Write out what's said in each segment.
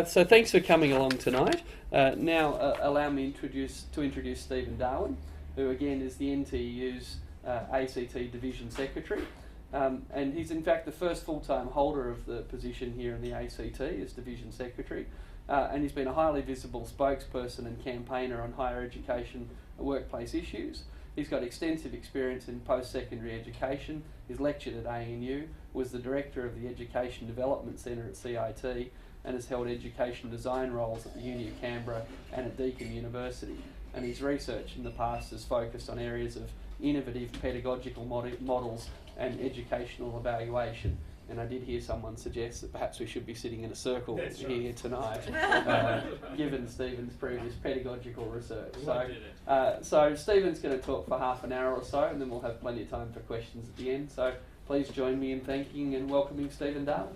So thanks for coming along tonight. Now allow me to introduce Stephen Darwin, who again is the NTEU's ACT Division Secretary. And he's in fact the first full-time holder of the position here in the ACT as Division Secretary. And he's been a highly visible spokesperson and campaigner on higher education and workplace issues. He's got extensive experience in post-secondary education. He's lectured at ANU, was the Director of the Education Development Centre at CIT, and has held education design roles at the Uni of Canberra and at Deakin University. And his research in the past has focused on areas of innovative pedagogical models and educational evaluation. And I did hear someone suggest that perhaps we should be sitting in a circle here tonight, given Stephen's previous pedagogical research. So Stephen's going to talk for half an hour or so, and then we'll have plenty of time for questions at the end. So please join me in thanking and welcoming Stephen Darwin.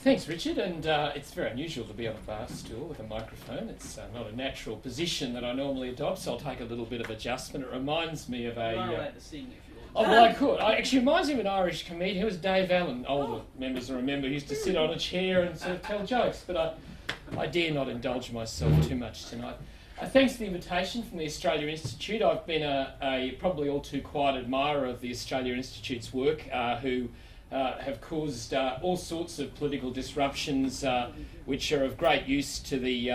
Thanks, Richard, and it's very unusual to be on a bar stool with a microphone. It's not a natural position that I normally adopt, so I'll take a little bit of adjustment. It reminds me of a... You're not allowed to sing if you want. Oh, well, I could. It actually reminds me of an Irish comedian. It was Dave Allen. Older members will remember. He used to sit on a chair and sort of tell jokes, but I dare not indulge myself too much tonight. Thanks for the invitation from the Australia Institute. I've been a probably all too quiet admirer of the Australia Institute's work, who have caused all sorts of political disruptions, which are of great use to the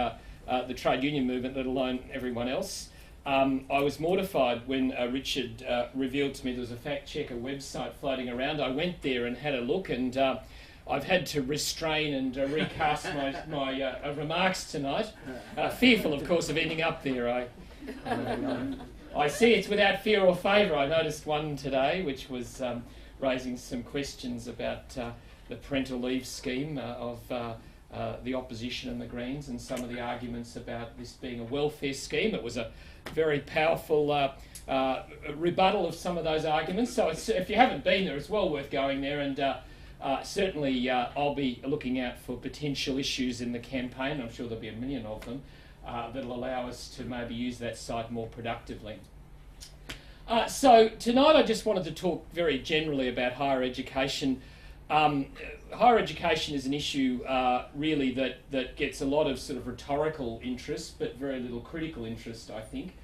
trade union movement, let alone everyone else. I was mortified when Richard revealed to me there was a fact checker website floating around. I went there and had a look, and I've had to restrain and recast my remarks tonight, fearful, of course, of ending up there. I see it's without fear or favour. I noticed one today, which was raising some questions about the parental leave scheme of the opposition and the Greens, and some of the arguments about this being a welfare scheme. It was a very powerful rebuttal of some of those arguments. So if you haven't been there, it's well worth going there, and certainly I'll be looking out for potential issues in the campaign. I'm sure there'll be a million of them that'll allow us to maybe use that site more productively. So tonight I just wanted to talk very generally about higher education. Higher education is an issue really that gets a lot of sort of rhetorical interest, but very little critical interest, I think.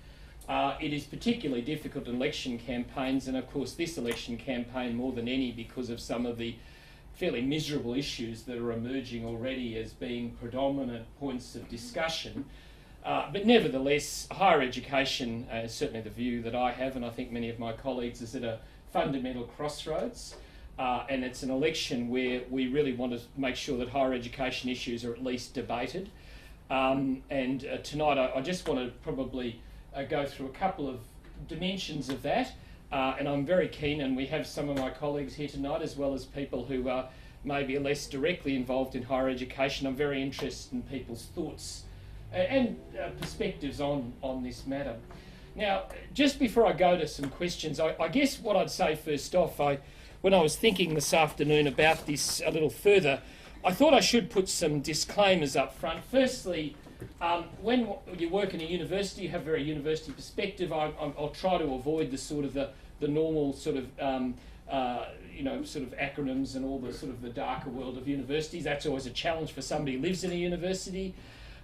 It is particularly difficult in election campaigns, and of course this election campaign more than any, because of some of the fairly miserable issues that are emerging already as being predominant points of discussion. But nevertheless, higher education, certainly the view that I have, and I think many of my colleagues, is at a fundamental crossroads. And it's an election where we really want to make sure that higher education issues are at least debated. And tonight I just want to probably go through a couple of dimensions of that. And I'm very keen, and we have some of my colleagues here tonight, as well as people who are maybe less directly involved in higher education. I'm very interested in people's thoughts and perspectives on this matter. Now, just before I go to some questions, I guess what I'd say first off, when I was thinking this afternoon about this a little further, I thought I should put some disclaimers up front. Firstly, when you work in a university, you have a very university perspective. I'll try to avoid the sort of the normal sort of sort of acronyms and all the sort of the darker world of universities. That's always a challenge for somebody who lives in a university.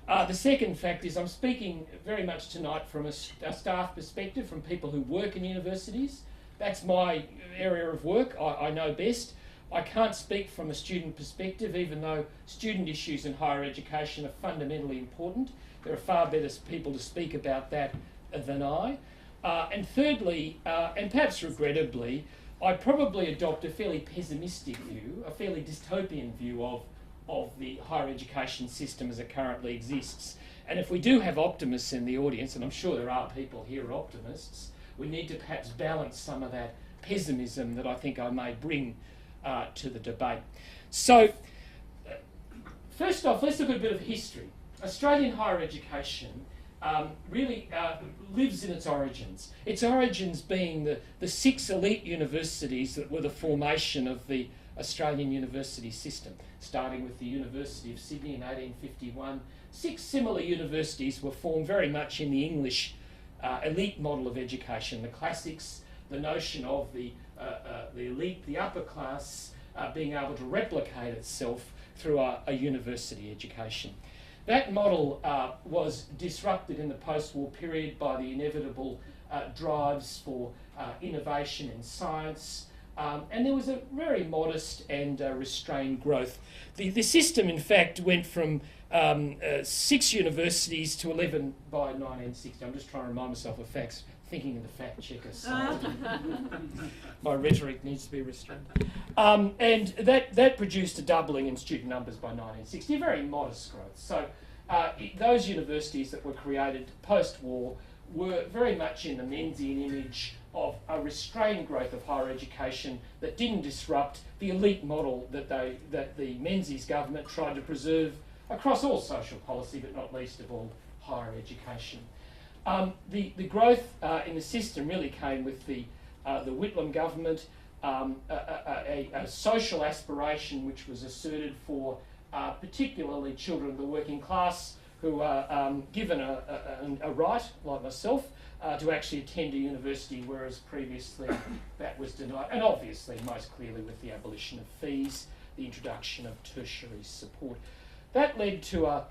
The second fact is I'm speaking very much tonight from a staff perspective, from people who work in universities. That's my area of work. I know best. I can't speak from a student perspective, even though student issues in higher education are fundamentally important. There are far better people to speak about that than I. And thirdly, and perhaps regrettably, I probably adopt a fairly pessimistic view, a fairly dystopian view of the higher education system as it currently exists. And if we do have optimists in the audience, and I'm sure there are people here who are optimists, we need to perhaps balance some of that pessimism that I think I may bring to the debate. So, first off, let's look at a bit of history. Australian higher education really lives in its origins. Its origins being the 6 elite universities that were the formation of the Australian university system, starting with the University of Sydney in 1851. 6 similar universities were formed very much in the English elite model of education, the classics, the notion of the the elite, the upper class, being able to replicate itself through a university education. That model was disrupted in the post-war period by the inevitable drives for innovation in science, and there was a very modest and restrained growth. The system, in fact, went from 6 universities to 11 by 1960. I'm just trying to remind myself of facts, thinking of the fact checker side. My rhetoric needs to be restrained. And that produced a doubling in student numbers by 1960, a very modest growth. So those universities that were created post-war were very much in the Menzian image of a restrained growth of higher education that didn't disrupt the elite model that the Menzies government tried to preserve across all social policy, but not least of all higher education. The growth in the system really came with the Whitlam government, a social aspiration which was asserted for particularly children of the working class who are given a right, like myself, to actually attend a university, whereas previously that was denied. And obviously, most clearly with the abolition of fees, the introduction of tertiary support. That led to a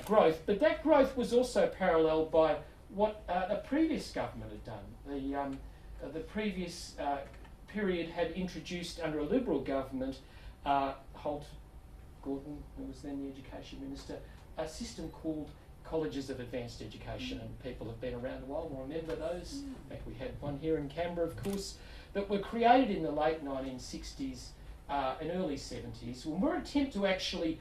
growth, but that growth was also paralleled by what the previous government had done. The previous period had introduced, under a Liberal government, Holt Gordon, who was then the Education Minister, a system called Colleges of Advanced Education, and people have been around a while will remember those. In fact, we had one here in Canberra, of course, that were created in the late 1960s and early 70s, and were an attempt to actually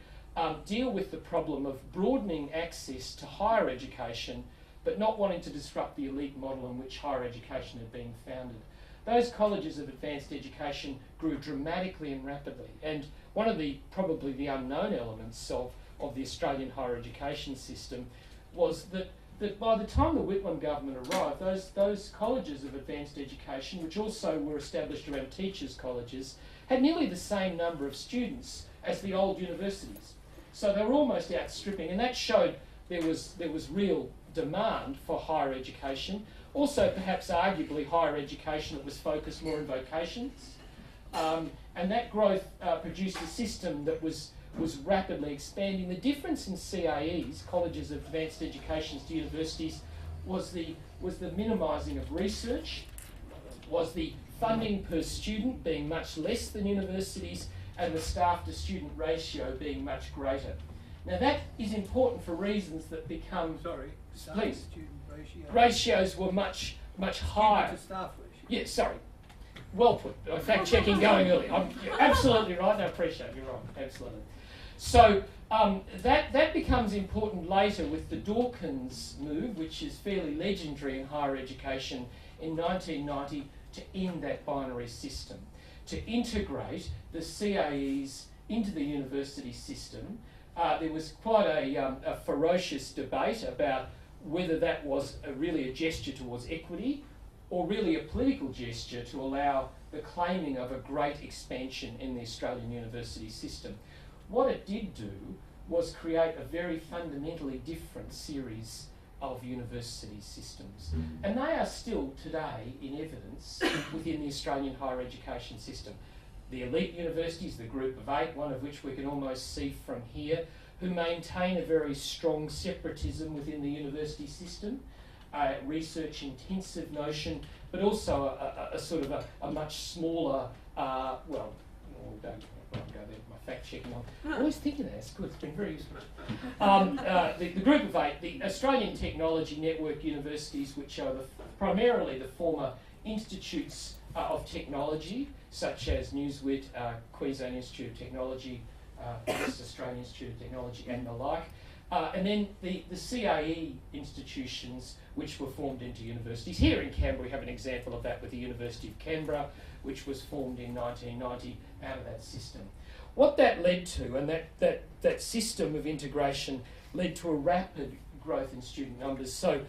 deal with the problem of broadening access to higher education, but not wanting to disrupt the elite model in which higher education had been founded. Those colleges of advanced education grew dramatically and rapidly, and one of the probably the unknown elements of the Australian higher education system was that by the time the Whitlam government arrived, those colleges of advanced education, which also were established around teachers' colleges, had nearly the same number of students as the old universities. So they were almost outstripping, and that showed there was real demand for higher education. Also, perhaps arguably, higher education that was focused more on vocations. And that growth produced a system that was rapidly expanding. The difference in CAEs, Colleges of Advanced Education, to universities, was the minimising of research, was the funding per student being much less than universities, and the staff to student ratio being much greater. Now that is important for reasons that become... Sorry, please. Student ratio. Ratios were much higher. Student to staff ratio. Yeah, sorry. Well put. Fact checking going early. You're absolutely right. I appreciate it. You're right. Absolutely. So that becomes important later with the Dawkins move, which is fairly legendary in higher education in 1990, to end that binary system, to integrate the CAEs into the university system. There was quite a ferocious debate about whether that was really a gesture towards equity or really a political gesture to allow the claiming of a great expansion in the Australian university system. What it did do was create a very fundamentally different series of university systems. And they are still today in evidence within the Australian higher education system. The elite universities, the group of 8, one of which we can almost see from here, who maintain a very strong separatism within the university system, a research-intensive notion, but also a sort of a much smaller, don't go there, my fact-checking on. I always think of that, it's good, it's been very useful. The group of 8, the Australian Technology Network universities, which are primarily the former institutes of technology, such as Newswit, Queensland Institute of Technology, West Australian Institute of Technology, and the like. And then the CAE institutions, which were formed into universities. Here in Canberra, we have an example of that with the University of Canberra, which was formed in 1990 out of that system. What that led to, and that system of integration led to a rapid growth in student numbers. So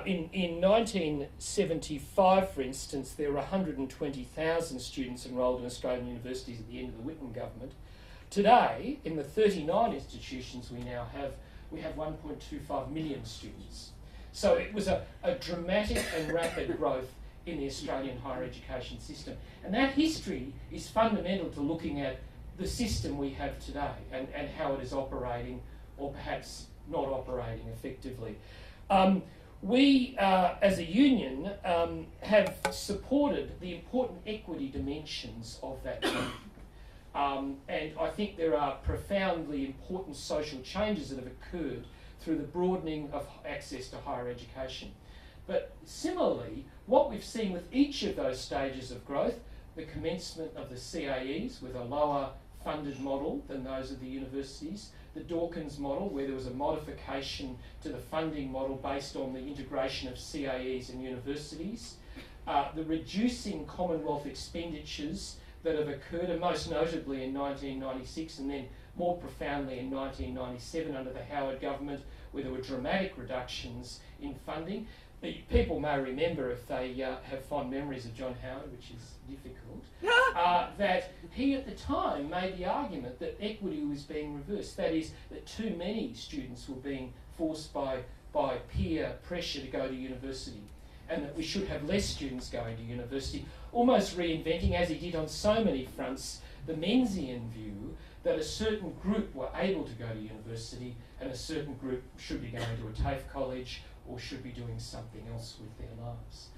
in 1975, for instance, there were 120,000 students enrolled in Australian universities at the end of the Whitlam government. Today, in the 39 institutions we now have, we have 1.25 million students. So it was a dramatic and rapid growth in the Australian higher education system. And that history is fundamental to looking at the system we have today and how it is operating, or perhaps not operating effectively. We, as a union, have supported the important equity dimensions of that funding. And I think there are profoundly important social changes that have occurred through the broadening of access to higher education. But similarly, what we've seen with each of those stages of growth, the commencement of the CAEs with a lower funded model than those of the universities, the Dawkins model where there was a modification to the funding model based on the integration of CAEs and universities, the reducing Commonwealth expenditures that have occurred, and most notably in 1996 and then more profoundly in 1997 under the Howard government, where there were dramatic reductions in funding. People may remember, if they have fond memories of John Howard, which is difficult, that he at the time made the argument that equity was being reversed. That is, that too many students were being forced by peer pressure to go to university, and that we should have less students going to university, almost reinventing, as he did on so many fronts, the Menzian view that a certain group were able to go to university and a certain group should be going to a TAFE college or should be doing something else with their lives.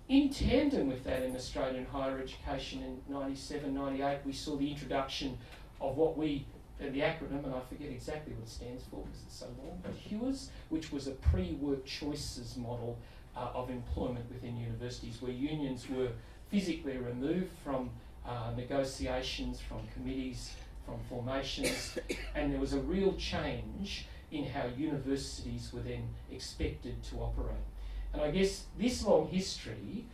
In tandem with that in Australian higher education in 97, 98, we saw the introduction of what we, the acronym, and I forget exactly what it stands for because it's so long, but HEWAS, which was a pre-work choices model of employment within universities, where unions were physically removed from negotiations, from committees, from formations, and there was a real change in how universities were then expected to operate. And I guess this long history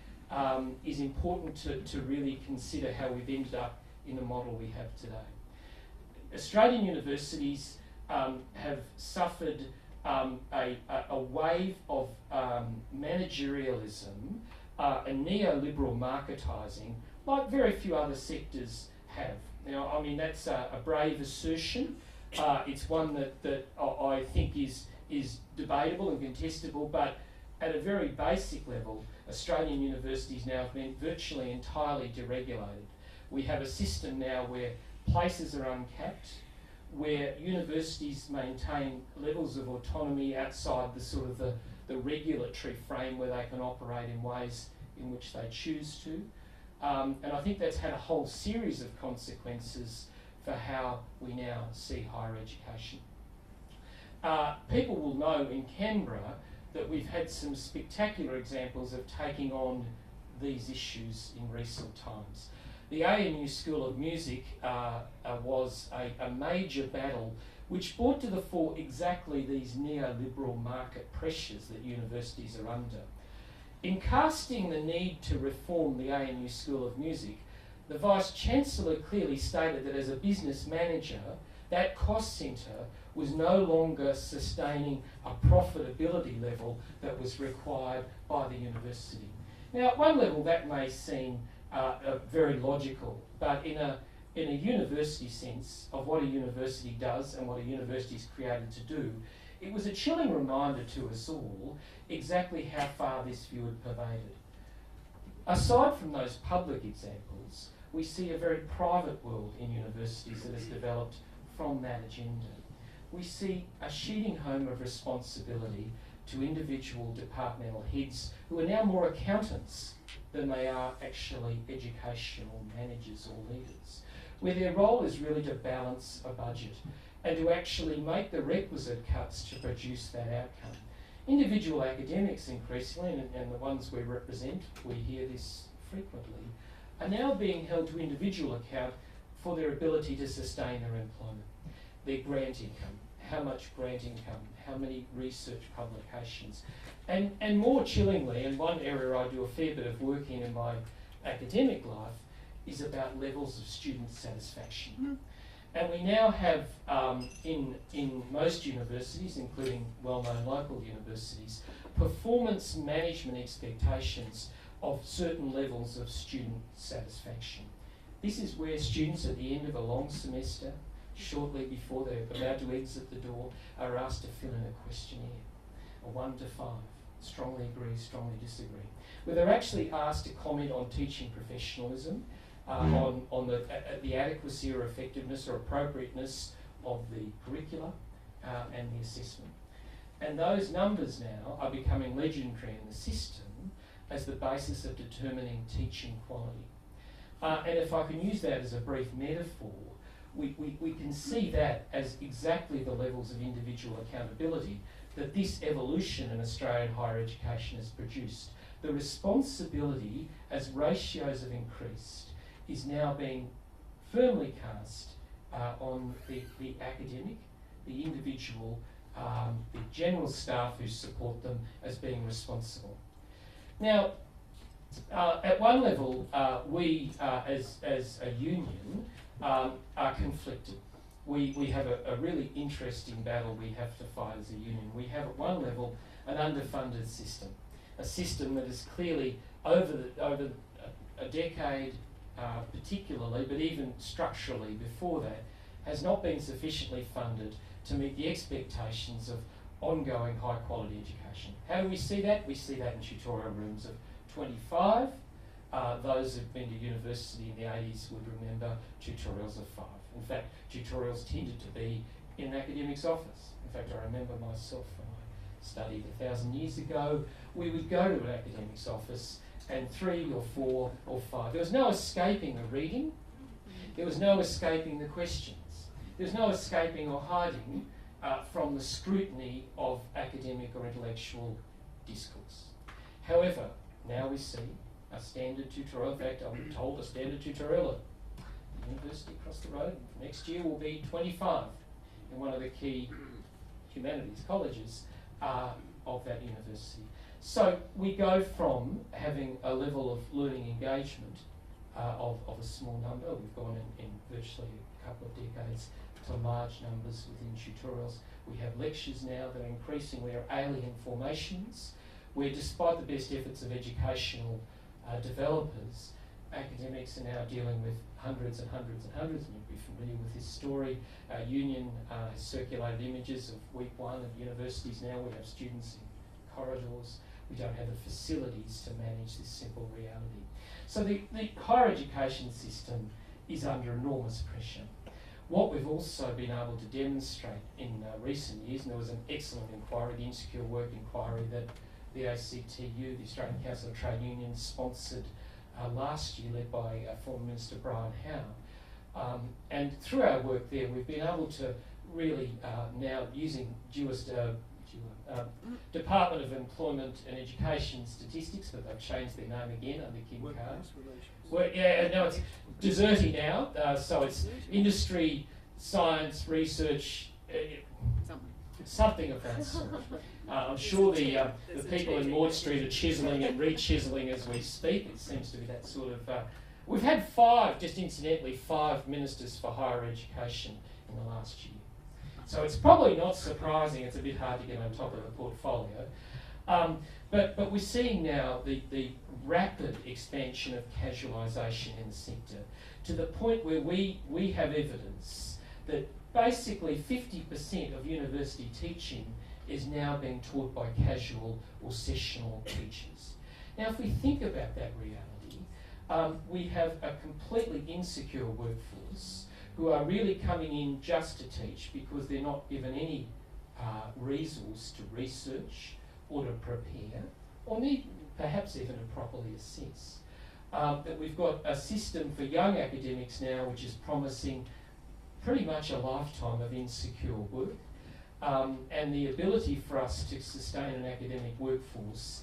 is important to really consider how we've ended up in the model we have today. Australian universities have suffered a wave of managerialism and neoliberal marketising like very few other sectors have. Now, I mean, that's a brave assertion. It's one that I think is debatable and contestable, but at a very basic level, Australian universities now have been virtually entirely deregulated. We have a system now where places are uncapped, where universities maintain levels of autonomy outside the sort of the regulatory frame where they can operate in ways in which they choose to. And I think that's had a whole series of consequences for how we now see higher education. People will know in Canberra that we've had some spectacular examples of taking on these issues in recent times. The ANU School of Music was a major battle which brought to the fore exactly these neoliberal market pressures that universities are under. In casting the need to reform the ANU School of Music, the Vice-Chancellor clearly stated that as a business manager, that cost centre was no longer sustaining a profitability level that was required by the university. Now, at one level, that may seem very logical, but in a university sense of what a university does and what a university is created to do, it was a chilling reminder to us all exactly how far this view had pervaded. Aside from those public examples, we see a very private world in universities that has developed from that agenda. We see a sheeting home of responsibility to individual departmental heads who are now more accountants than they are actually educational managers or leaders, where their role is really to balance a budget and to actually make the requisite cuts to produce that outcome. Individual academics increasingly, and the ones we represent, we hear this frequently, are now being held to individual account for their ability to sustain their employment, their grant income, how much grant income, how many research publications. And more chillingly, and one area I do a fair bit of work in my academic life, is about levels of student satisfaction. Mm-hmm. And we now have, in most universities, including well-known local universities, performance management expectations of certain levels of student satisfaction. This is where students at the end of a long semester, shortly before they're about to exit the door, are asked to fill in a questionnaire, a 1 to 5. strongly agree, strongly disagree, where they're actually asked to comment on teaching professionalism, on the adequacy or effectiveness or appropriateness of the curricula and the assessment. And those numbers now are becoming legendary in the system as the basis of determining teaching quality. And if I can use that as a brief metaphor, we can see that as exactly the levels of individual accountability that this evolution in Australian higher education has produced. The responsibility, as ratios have increased, is now being firmly cast on the academic, the individual, the general staff who support them as being responsible. Now, at one level, we as a union are conflicted. We have a really interesting battle we have to fight as a union. We have at one level an underfunded system, a system that is clearly over a decade particularly, but even structurally before that, has not been sufficiently funded to meet the expectations of ongoing high quality education. How do we see that? We see that in tutorial rooms of 25. Those who've been to university in the 80s would remember tutorials of 5. In fact, tutorials tended to be in an academic's office. In fact, I remember myself when I studied 1,000 years ago, we would go to an academic's office and 3 or 4 or 5. There was no escaping the reading. There was no escaping the questions. There was no escaping or hiding from the scrutiny of academic or intellectual discourse. However, now we see a standard tutorial. In fact, I'm told a standard tutorial at the university across the road next year will be 25 in one of the key humanities colleges of that university. So we go from having a level of learning engagement of a small number. We've gone in virtually a couple of decades to large numbers within tutorials. We have lectures now that are increasingly alien formations, where despite the best efforts of educational developers, academics are now dealing with hundreds and hundreds and hundreds, and you'll be familiar with this story. Our union has circulated images of week 1 of universities now. We have students in corridors. We don't have the facilities to manage this simple reality. So the higher education system is under enormous pressure. What we've also been able to demonstrate in recent years, and there was an excellent inquiry, the Insecure Work Inquiry that the ACTU, the Australian Council of Trade Unions, sponsored last year, led by former Minister Brian Howe. And through our work there, we've been able to really now, using Department of Employment and Education statistics, but they've changed their name again under Kim Carr. Well, yeah, no, it's deserty now, so it's industry, science, research, something of that sort. I'm sure the people in Maud Street are chiselling and re-chiselling as we speak. It seems to be that sort of... we've had 5, just incidentally, 5 ministers for higher education in the last year. So it's probably not surprising, it's a bit hard to get on top of the portfolio. But we're seeing now the rapid expansion of casualisation in the sector to the point where we have evidence that basically 50% of university teaching is now being taught by casual or sessional teachers. Now, if we think about that reality, we have a completely insecure workforce who are really coming in just to teach because they're not given any resource to research or to prepare, or need perhaps even to properly assess. That we've got a system for young academics now which is promising pretty much a lifetime of insecure work, and the ability for us to sustain an academic workforce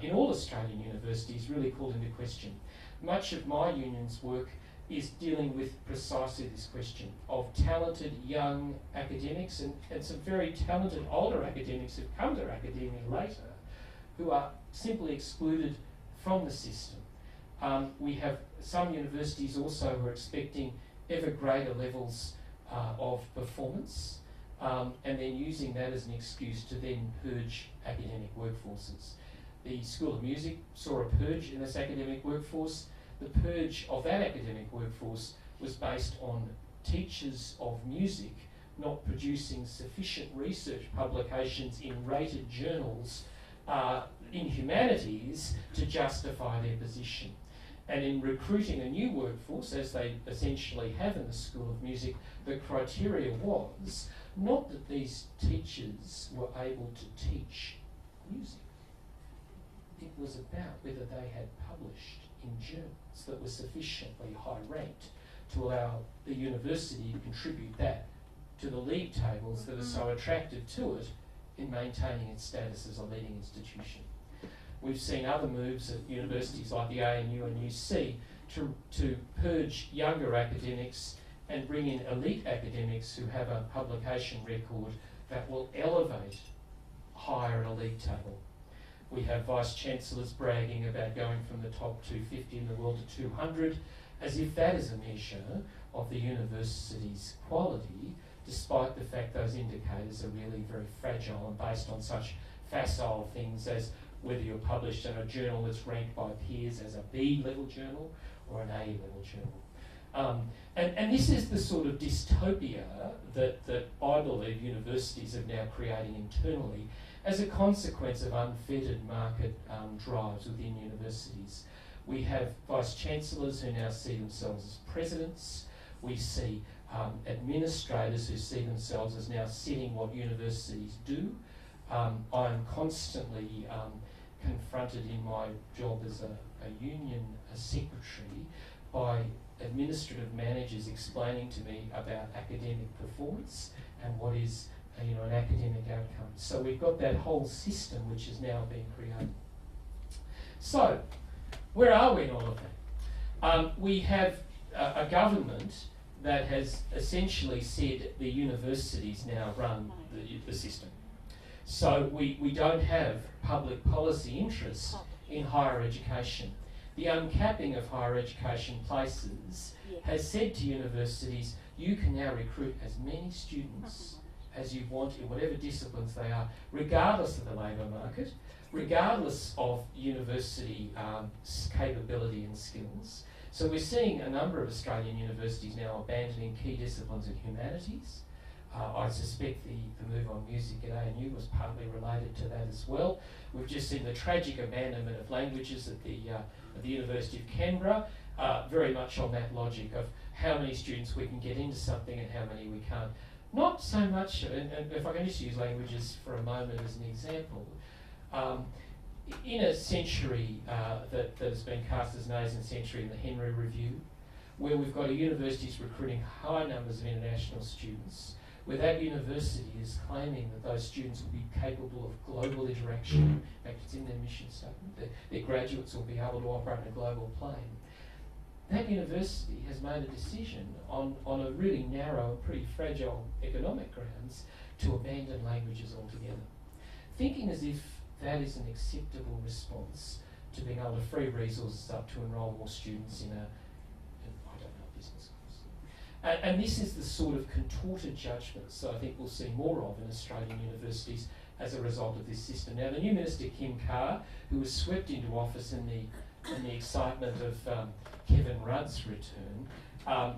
in all Australian universities really called into question. Much of my union's work is dealing with precisely this question of talented young academics and some very talented older academics who've come to academia later who are simply excluded from the system. We have some universities also who are expecting ever greater levels of performance and then using that as an excuse to then purge academic workforces. The School of Music saw a purge in this academic workforce. The purge of that academic workforce was based on teachers of music not producing sufficient research publications in rated journals in humanities to justify their position. And in recruiting a new workforce, as they essentially have in the School of Music, the criteria was not that these teachers were able to teach music. It was about whether they had published in journals that were sufficiently high ranked to allow the university to contribute that to the league tables that are so attractive to it in maintaining its status as a leading institution. We've seen other moves at universities like the ANU and UC to purge younger academics and bring in elite academics who have a publication record that will elevate higher at a league table. We have vice-chancellors bragging about going from the top 250 in the world to 200, as if that is a measure of the university's quality, despite the fact those indicators are really very fragile and based on such facile things as whether you're published in a journal that's ranked by peers as a B-level journal or an A-level journal. And this is the sort of dystopia that I believe universities are now creating internally as a consequence of unfettered market drives within universities. We have vice-chancellors who now see themselves as presidents. We see administrators who see themselves as now setting what universities do. I'm constantly confronted in my job as a union secretary by administrative managers explaining to me about academic performance and what is an academic outcome. So we've got that whole system which is now being created. So where are we in all of that? We have a government that has essentially said the universities now run the system. So we don't have public policy interests in higher education. The uncapping of higher education places has said to universities, you can now recruit as many students as you want in whatever disciplines they are, regardless of the labour market, regardless of university capability and skills. So we're seeing a number of Australian universities now abandoning key disciplines in humanities. I suspect the move on music at ANU was partly related to that as well. We've just seen the tragic abandonment of languages at the University of Canberra, very much on that logic of how many students we can get into something and how many we can't. Not so much, and if I can just use languages for a moment as an example, in a century that has been cast as an Asian century in the Henry Review, where we've got universities recruiting high numbers of international students, where that university is claiming that those students will be capable of global interaction. In fact, it's in their mission statement, that their graduates will be able to operate in a global plane. That university has made a decision on a really narrow and pretty fragile economic grounds to abandon languages altogether. Thinking as if that is an acceptable response to being able to free resources up to enrol more students in business course. And this is the sort of contorted judgments that I think we'll see more of in Australian universities as a result of this system. Now, the new Minister, Kim Carr, who was swept into office in the excitement of Kevin Rudd's return,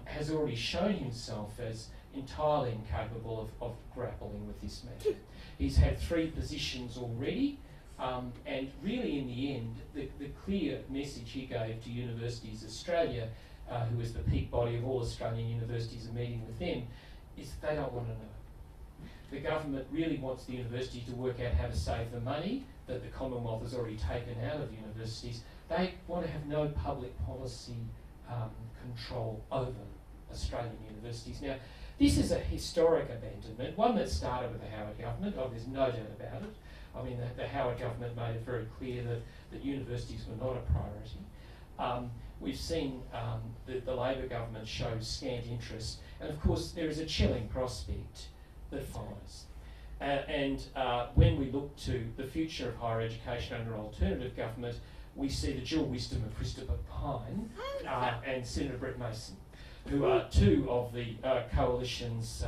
has already shown himself as entirely incapable of grappling with this matter. He's had 3 positions already, and really in the end, the clear message he gave to Universities Australia, who is the peak body of all Australian universities and meeting with them, is that they don't want to know. The government really wants the university to work out how to save the money that the Commonwealth has already taken out of universities. They want to have no public policy control over Australian universities. Now, this is a historic abandonment, one that started with the Howard government. There's no doubt about it. I mean, the Howard government made it very clear that universities were not a priority. We've seen the Labor government show scant interest, and of course there is a chilling prospect that follows. When we look to the future of higher education under alternative government, we see the dual wisdom of Christopher Pyne and Senator Brett Mason, who are 2 of the coalition's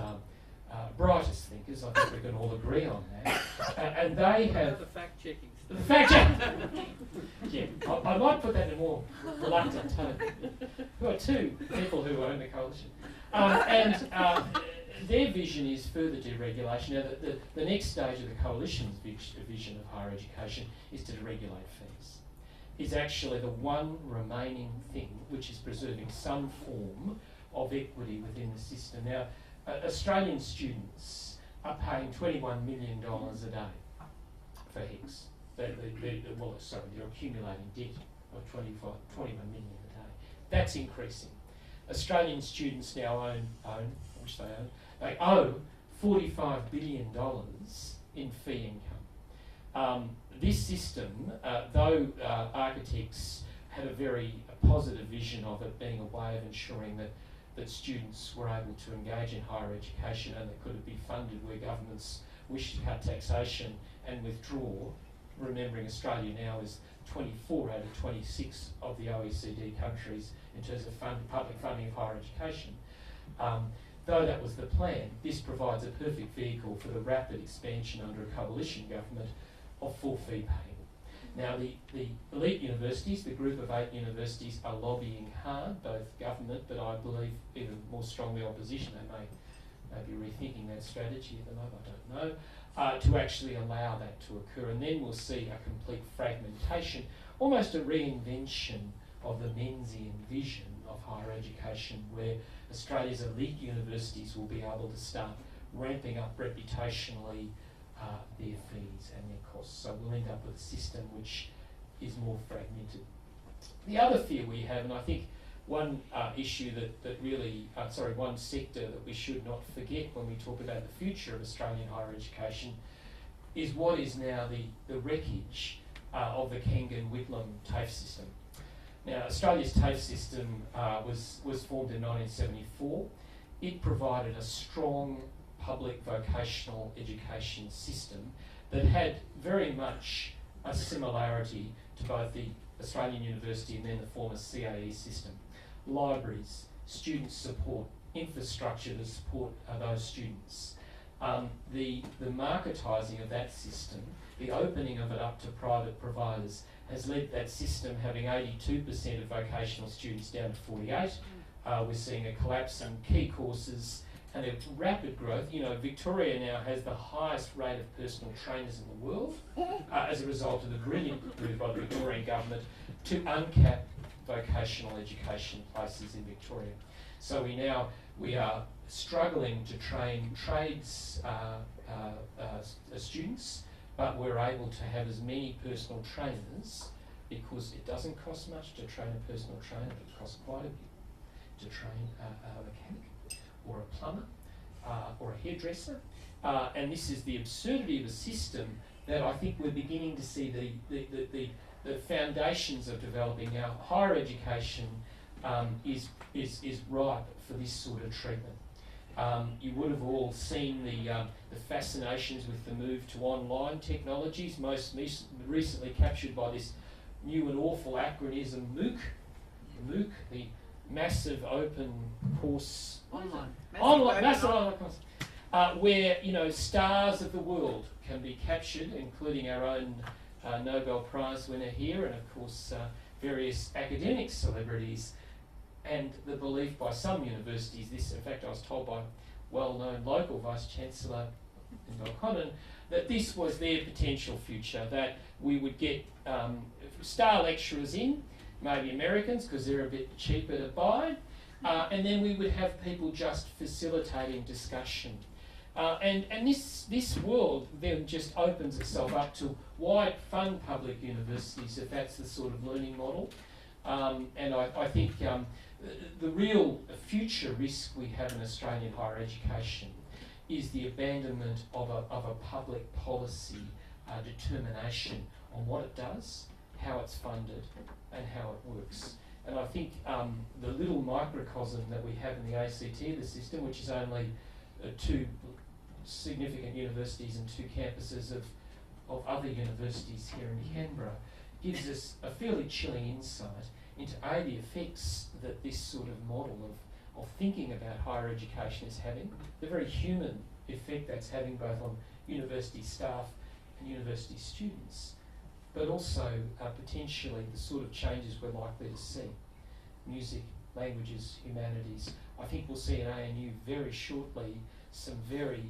brightest thinkers. I think we can all agree on that. And they have... The fact-checking. The fact-checking! Yeah, I might put that in a more reluctant tone. Who are 2 people who own the coalition. their vision is further deregulation. Now, the next stage of the coalition's vision of higher education is to deregulate fees. Is actually the one remaining thing which is preserving some form of equity within the system. Now, Australian students are paying $21 million a day for HECS. They're accumulating debt of $21 million a day. That's increasing. Australian students now they owe $45 billion in fee income. This system, though architects had a very positive vision of it being a way of ensuring that students were able to engage in higher education and that could be funded where governments wish to cut taxation and withdraw, remembering Australia now is 24 out of 26 of the OECD countries in terms of public funding of higher education. Though that was the plan, this provides a perfect vehicle for the rapid expansion under a coalition government of full fee paying. Now, the elite universities, the group of 8 universities, are lobbying hard, both government, but I believe even more strongly opposition. They may be rethinking that strategy at the moment, I don't know, to actually allow that to occur. And then we'll see a complete fragmentation, almost a reinvention of the Menzian vision of higher education, where Australia's elite universities will be able to start ramping up reputationally their fees and their costs. So we'll end up with a system which is more fragmented. The other fear we have, and I think one issue one sector that we should not forget when we talk about the future of Australian higher education, is what is now the wreckage of the Kangan-Whitlam TAFE system. Now, Australia's TAFE system was formed in 1974. It provided a strong public vocational education system that had very much a similarity to both the Australian University and then the former CAE system. Libraries, student support, infrastructure to support those students. The marketising of that system, the opening of it up to private providers, has led that system having 82% of vocational students down to 48. We're seeing a collapse in key courses and a rapid growth. You know, Victoria now has the highest rate of personal trainers in the world as a result of the brilliant move by the Victorian government to uncap vocational education places in Victoria. So we are struggling to train trades students, but we're able to have as many personal trainers because it doesn't cost much to train a personal trainer. It costs quite a bit to train a mechanic or a plumber or a hairdresser. And this is the absurdity of a system that I think we're beginning to see the foundations of developing. Now, higher education is ripe for this sort of treatment. You would have all seen the fascinations with the move to online technologies, most recently captured by this new and awful acronym MOOC. MOOC, the Massive Open Course... Massive Online Course. Where, stars of the world can be captured, including our own Nobel Prize winner here, and of course various academic celebrities. And the belief by some universities, in fact I was told by well-known local Vice-Chancellor in Deakin, that this was their potential future, that we would get star lecturers in, maybe Americans because they're a bit cheaper to buy, and then we would have people just facilitating discussion. And this world then just opens itself up to why fund public universities if that's the sort of learning model. And I think the real future risk we have in Australian higher education is the abandonment of a public policy determination on what it does, how it's funded, and how it works. And I think the little microcosm that we have in the ACT, the system, which is only 2 significant universities and 2 campuses of other universities here in Canberra, gives us a fairly chilling insight into the effects that this sort of model of thinking about higher education is having, the very human effect that's having both on university staff and university students, but also potentially the sort of changes we're likely to see. Music, languages, humanities. I think we'll see in ANU very shortly some very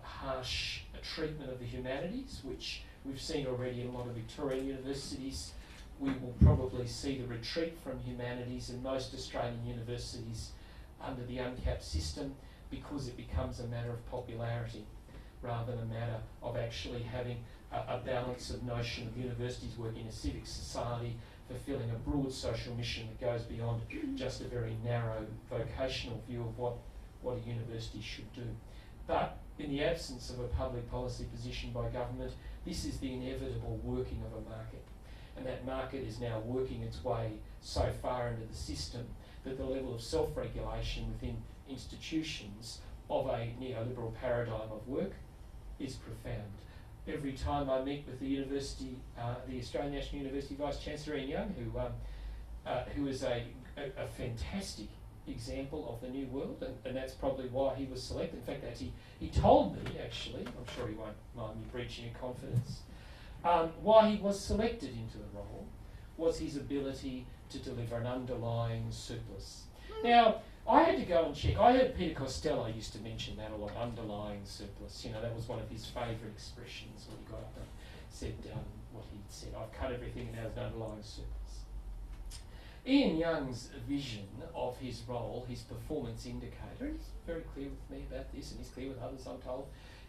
harsh treatment of the humanities, which we've seen already in a lot of Victorian universities. We will probably see the retreat from humanities in most Australian universities under the uncapped system, because it becomes a matter of popularity rather than a matter of actually having a balance of notion of universities working in a civic society, fulfilling a broad social mission that goes beyond just a very narrow vocational view of what a university should do. But in the absence of a public policy position by government, this is the inevitable working of a market. And that market is now working its way so far into the system that the level of self-regulation within institutions of a neoliberal paradigm of work is profound. Every time I meet with the university, the Australian National University Vice-Chancellor Ian Young, who is a fantastic example of the new world, and that's probably why he was selected. In fact, he told me, actually, I'm sure he won't mind me breaching in confidence, why he was selected into the role was his ability to deliver an underlying surplus. Now, I had to go and check. I heard Peter Costello used to mention that a lot, underlying surplus. You know, that was one of his favourite expressions when he got up and said what he'd said. I've cut everything and has an underlying surplus. Ian Young's vision of his role, his performance indicator, and he's very clear with me about this, and he's clear with others, I'm told,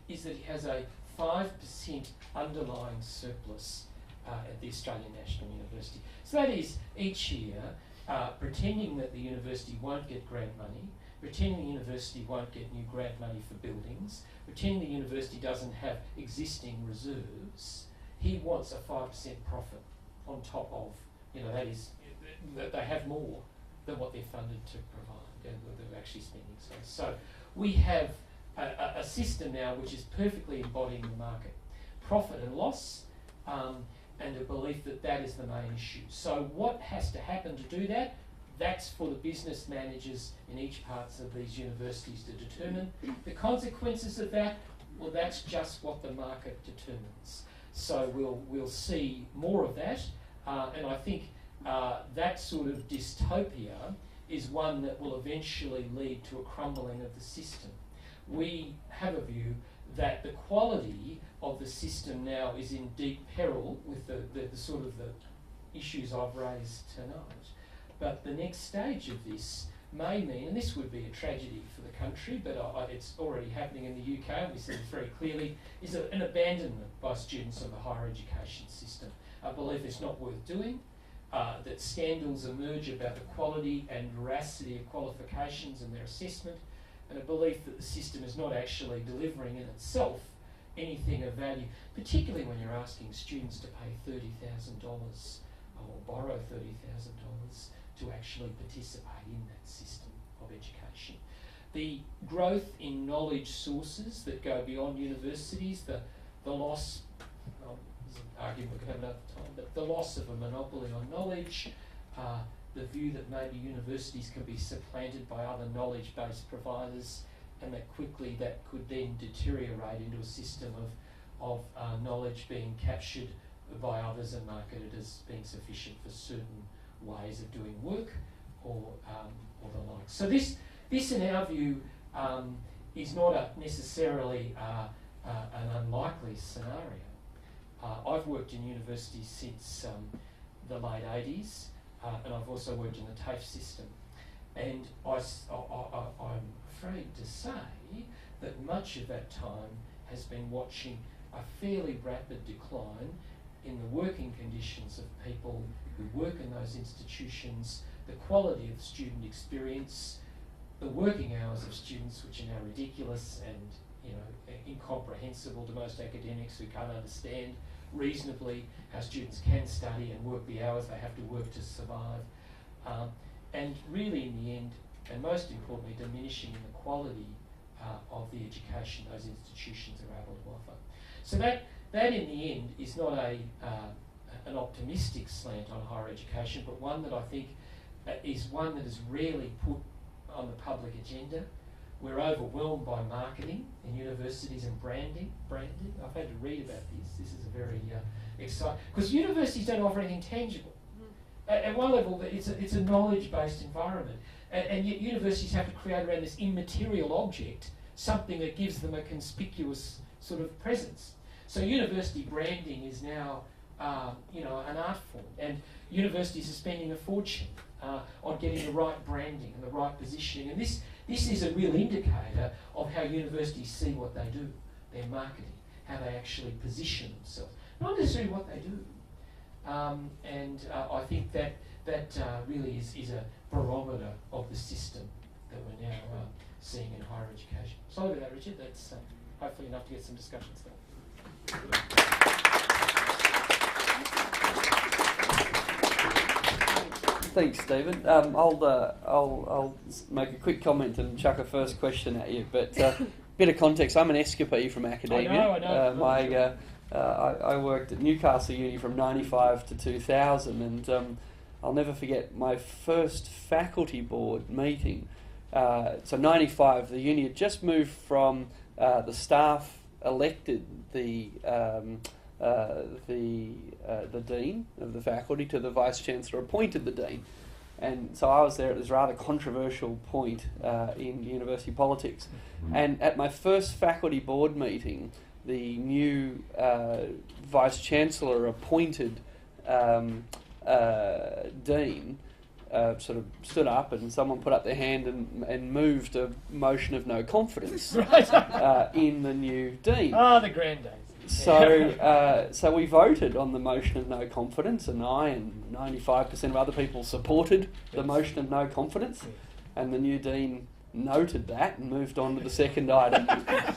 is that he has a 5% underlying surplus at the Australian National University. So that is, each year, pretending that the university won't get grant money, pretending the university won't get new grant money for buildings, pretending the university doesn't have existing reserves, he wants a 5% profit on top of, that is, that they have more than what they're funded to provide, and what they're actually spending. So we have a system now which is perfectly embodying the market. Profit and loss, and a belief that that is the main issue. So what has to happen to do that? That's for the business managers in each parts of these universities to determine. The consequences of that, well, that's just what the market determines. So we'll see more of that, and I think that sort of dystopia is one that will eventually lead to a crumbling of the system. We have a view that the quality of the system now is in deep peril with the sort of the issues I've raised tonight. But the next stage of this may mean, and this would be a tragedy for the country, but it's already happening in the UK, and we see it very clearly, is an abandonment by students of the higher education system. I believe it's not worth doing, that scandals emerge about the quality and veracity of qualifications and their assessment, and a belief that the system is not actually delivering in itself anything of value, particularly when you're asking students to pay $30,000 or borrow $30,000 to actually participate in that system of education. The growth in knowledge sources that go beyond universities, the loss, there's an argument we could have another time, but the loss of a monopoly on knowledge, the view that maybe universities can be supplanted by other knowledge-based providers, and that quickly that could then deteriorate into a system of knowledge being captured by others and marketed as being sufficient for certain ways of doing work or the like. So this in our view is not necessarily an unlikely scenario. I've worked in universities since the late 80s, and I've also worked in the TAFE system. And I'm afraid to say that much of that time has been watching a fairly rapid decline in the working conditions of people who work in those institutions, the quality of the student experience, the working hours of students, which are now ridiculous and incomprehensible to most academics who can't understand reasonably how students can study and work the hours they have to work to survive. And really in the end, and most importantly, diminishing in the quality of the education those institutions are able to offer. So that in the end is not an optimistic slant on higher education, but one that I think is one that is rarely put on the public agenda. We're overwhelmed by marketing in universities and branding. I've had to read about this. This is a very exciting, because universities don't offer anything tangible. at one level, it's a knowledge-based environment, and yet universities have to create around this immaterial object something that gives them a conspicuous sort of presence. So university branding is now, an art form, and universities are spending a fortune on getting the right branding and the right positioning, and this is a real indicator of how universities see what they do, their marketing, how they actually position themselves, not necessarily what they do. I think that really is a barometer of the system that we're now seeing in higher education. Sorry about that, Richard. That's hopefully enough to get some discussions there. Thanks, Stephen. I'll make a quick comment and chuck a first question at you. But bit of context: I'm an escapee from academia. I know. I worked at Newcastle Uni from '95 to 2000, and I'll never forget my first faculty board meeting. So '95, the uni had just moved from the staff elected the dean of the faculty to the vice chancellor appointed the dean, and so I was there at this rather controversial point in university politics. And at my first faculty board meeting, the new vice chancellor appointed dean sort of stood up, and someone put up their hand and moved a motion of no confidence in the new dean. Ah, the grand days. So we voted on the motion of no confidence, and I and 95% of other people supported the motion of no confidence, and the new dean noted that and moved on to the second item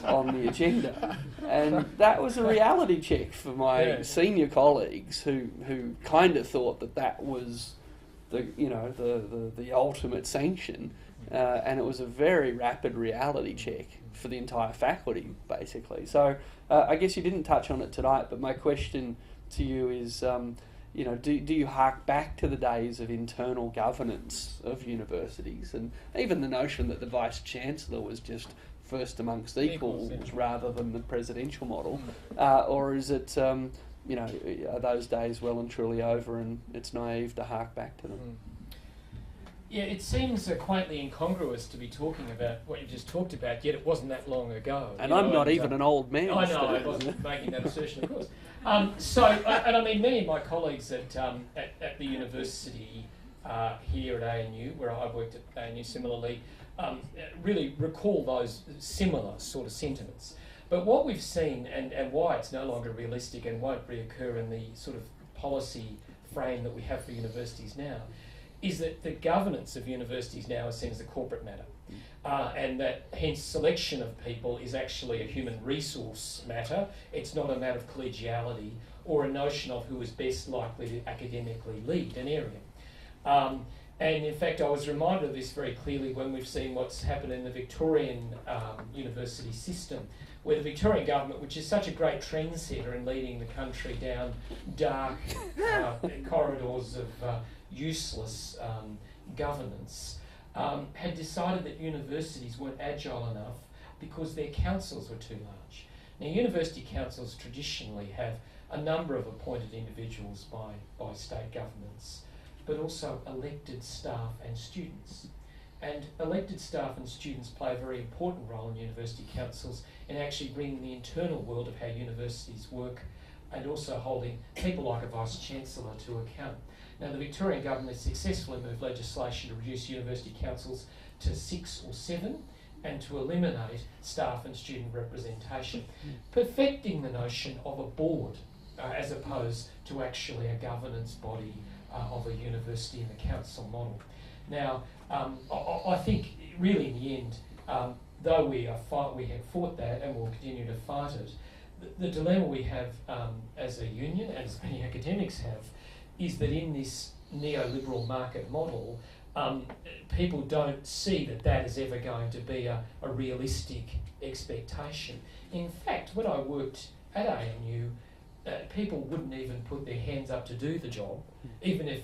on the agenda. And that was a reality check for my senior colleagues who kind of thought that was the ultimate sanction, and it was a very rapid reality check for the entire faculty, basically. So I guess you didn't touch on it tonight, but my question to you is, do you hark back to the days of internal governance of universities, and even the notion that the vice chancellor was just first amongst equals rather than the presidential model, or is it are those days well and truly over, and it's naive to hark back to them? Yeah, it seems quaintly incongruous to be talking about what you just talked about, yet it wasn't that long ago. And I'm not even an old man. I know, I wasn't making that assertion, of course. Many of my colleagues at the university here at ANU, where I worked at ANU similarly, really recall those similar sort of sentiments. But what we've seen, and why it's no longer realistic and won't reoccur in the sort of policy frame that we have for universities now, is that the governance of universities now is seen as a corporate matter. And that hence selection of people is actually a human resource matter. It's not a matter of collegiality or a notion of who is best likely to academically lead an area. And in fact, I was reminded of this very clearly when we've seen what's happened in the Victorian university system, where the Victorian government, which is such a great trendsetter in leading the country down dark corridors of useless governance, had decided that universities weren't agile enough because their councils were too large. Now, university councils traditionally have a number of appointed individuals by state governments, but also elected staff and students. And elected staff and students play a very important role in university councils in actually bringing the internal world of how universities work, and also holding people like a vice-chancellor to account. Now, the Victorian government has successfully moved legislation to reduce university councils to 6 or 7 and to eliminate staff and student representation, perfecting the notion of a board as opposed to actually a governance body of a university in the council model. Now, I think really in the end, though we have fought that and will continue to fight it, the dilemma we have as a union, and as many academics have, is that in this neoliberal market model, people don't see that is ever going to be a realistic expectation. In fact, when I worked at ANU, people wouldn't even put their hands up to do the job, even if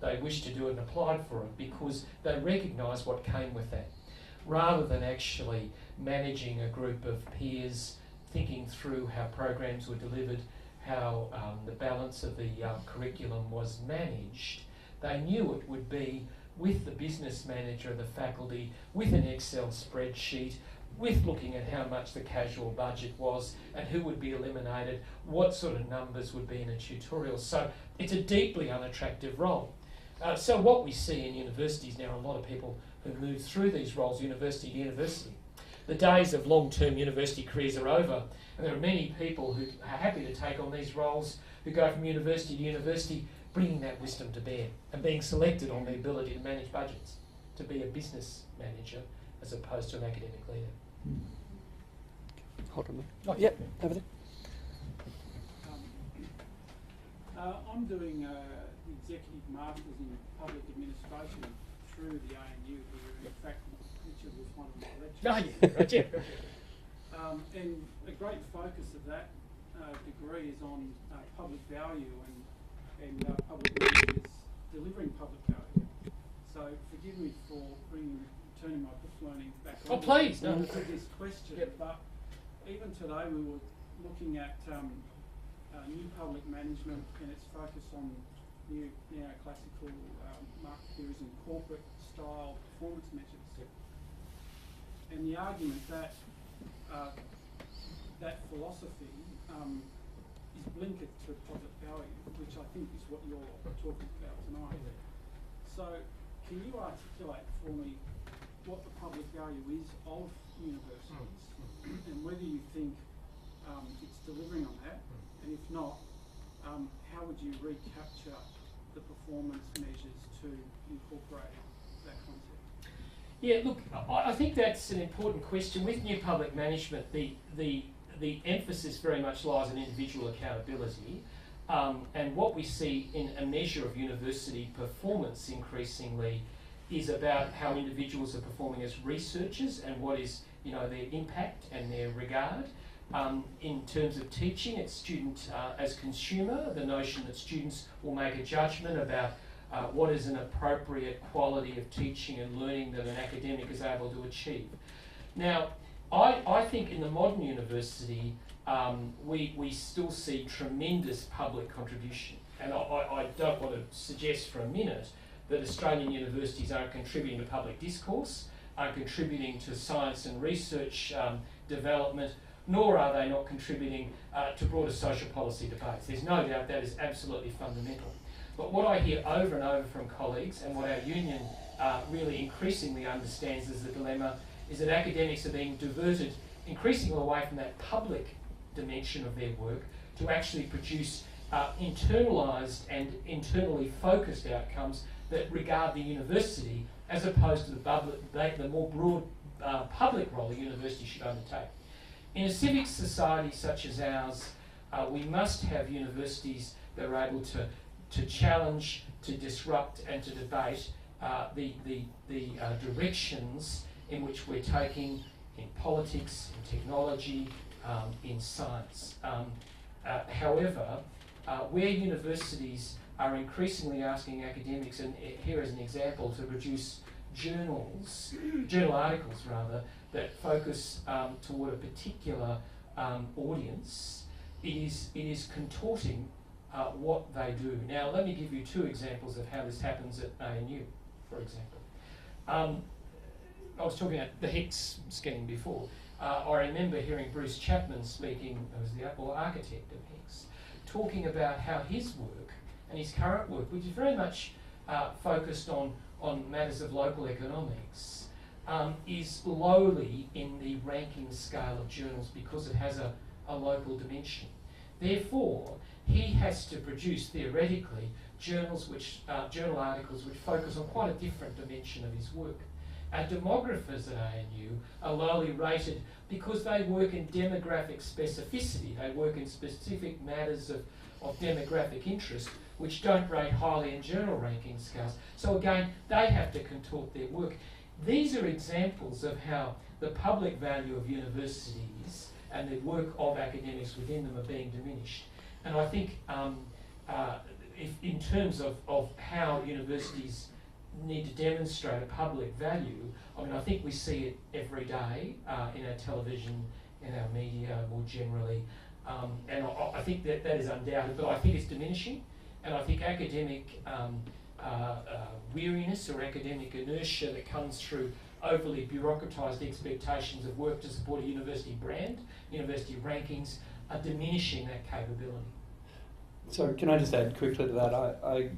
they wished to do it and applied for it, because they recognised what came with that. Rather than actually managing a group of peers, thinking through how programs were delivered, how the balance of the curriculum was managed, They knew it would be with the business manager of the faculty, with an Excel spreadsheet, with looking at how much the casual budget was and who would be eliminated, what sort of numbers would be in a tutorial. So it's a deeply unattractive role. So what we see in universities now, a lot of people who move through these roles, university to university, the days of long-term university careers are over, and there are many people who are happy to take on these roles, who go from university to university, bringing that wisdom to bear and being selected on the ability to manage budgets, to be a business manager as opposed to an academic leader. Hold on. Oh, Yep, over there. I'm doing executive masters in public administration through the ANU here. In fact, Richard was one of my lecturers. Oh, yeah, right, yeah. And a great focus of that degree is on public value and public value is delivering public value. So forgive me for turning my book learning back on. Oh, please, no. To this question, but even today we were looking at new public management and its focus on new neoclassical market theories and corporate style performance measures. And the argument that that philosophy is blinkered to public value, which I think is what you're talking about tonight. So can you articulate for me what the public value is of universities and whether you think it's delivering on that, and if not, how would you recapture the performance measures to incorporate that concept? Yeah, look, I think that's an important question. With new public management, the emphasis very much lies on individual accountability, and what we see in a measure of university performance increasingly is about how individuals are performing as researchers and what is, their impact and their regard. In terms of teaching, it's student as consumer, the notion that students will make a judgment about what is an appropriate quality of teaching and learning that an academic is able to achieve. Now, I think in the modern university, we still see tremendous public contribution. And I don't want to suggest for a minute that Australian universities aren't contributing to public discourse, aren't contributing to science and research development, nor are they not contributing to broader social policy debates. There's no doubt that is absolutely fundamental. But what I hear over and over from colleagues, and what our union really increasingly understands as the dilemma, is that academics are being diverted increasingly away from that public dimension of their work to actually produce internalised and internally focused outcomes that regard the university as opposed to the more broad public role the university should undertake. In a civic society such as ours, we must have universities that are able to challenge, to disrupt and to debate the directions in which we're taking in politics, in technology, in science. However, where universities are increasingly asking academics, and here is an example, to produce journal articles rather, that focus toward a particular audience, it is contorting what they do. Now, let me give you two examples of how this happens at ANU, for example. I was talking about the HECS scheme before. I remember hearing Bruce Chapman speaking, who was the architect of HECS, talking about how his work and his current work, which is very much focused on matters of local economics, is lowly in the ranking scale of journals because it has a local dimension. Therefore, he has to produce, theoretically, journal articles which focus on quite a different dimension of his work. Our demographers at ANU are lowly rated because they work in demographic specificity. They work in specific matters of demographic interest which don't rate highly in journal ranking scales. So again, they have to contort their work. These are examples of how the public value of universities and the work of academics within them are being diminished. And I think if in terms of how universities need to demonstrate a public value, I mean, I think we see it every day in our television, in our media more generally, and I think that is undoubted, but I think it's diminishing, and I think academic weariness or academic inertia that comes through overly bureaucratised expectations of work to support a university brand, university rankings, are diminishing that capability. So can I just add quickly to that?